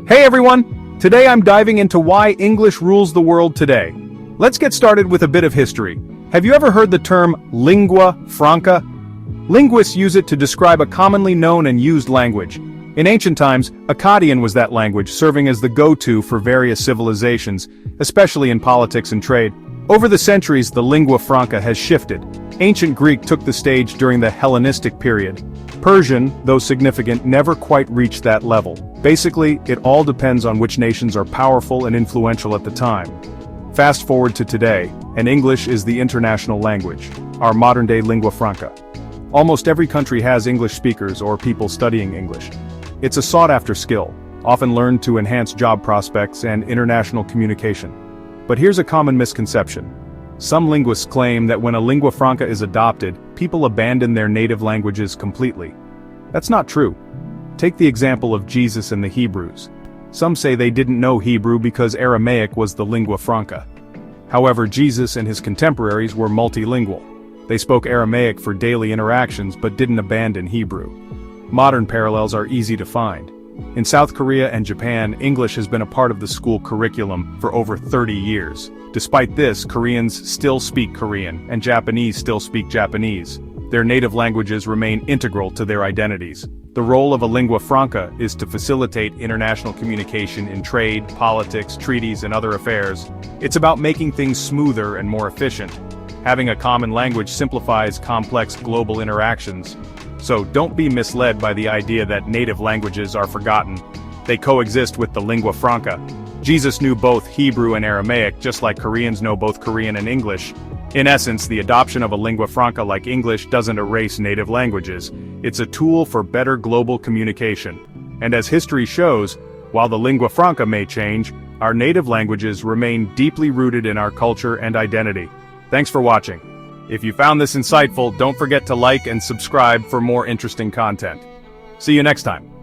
Hey everyone! Today I'm diving into why English rules the world today. Let's get started with a bit of history. Have you ever heard the term lingua franca? Linguists use it to describe a commonly known and used language. In ancient times, Akkadian was that language, serving as the go-to for various civilizations, especially in politics and trade. Over the centuries, the lingua franca has shifted. Ancient Greek took the stage during the Hellenistic period. Persian, though significant, never quite reached that level. Basically, it all depends on which nations are powerful and influential at the time. Fast forward to today, and English is the international language, our modern-day lingua franca. Almost every country has English speakers or people studying English. It's a sought-after skill, often learned to enhance job prospects and international communication. But here's a common misconception. Some linguists claim that when a lingua franca is adopted, people abandon their native languages completely. That's not true. Take the example of Jesus and the Hebrews. Some say they didn't know Hebrew because Aramaic was the lingua franca. However, Jesus and his contemporaries were multilingual. They spoke Aramaic for daily interactions but didn't abandon Hebrew. Modern parallels are easy to find. In South Korea and Japan, English has been a part of the school curriculum for over 30 years. Despite this, Koreans still speak Korean, and Japanese still speak Japanese. Their native languages remain integral to their identities. The role of a lingua franca is to facilitate international communication in trade, politics, treaties, and other affairs. It's about making things smoother and more efficient. Having a common language simplifies complex global interactions. So don't be misled by the idea that native languages are forgotten. They coexist with the lingua franca. Jesus knew both Hebrew and Aramaic, just like Koreans know both Korean and English. In essence, the adoption of a lingua franca like English doesn't erase native languages. It's a tool for better global communication. And as history shows, while the lingua franca may change, our native languages remain deeply rooted in our culture and identity. Thanks for watching. If you found this insightful, don't forget to like and subscribe for more interesting content. See you next time.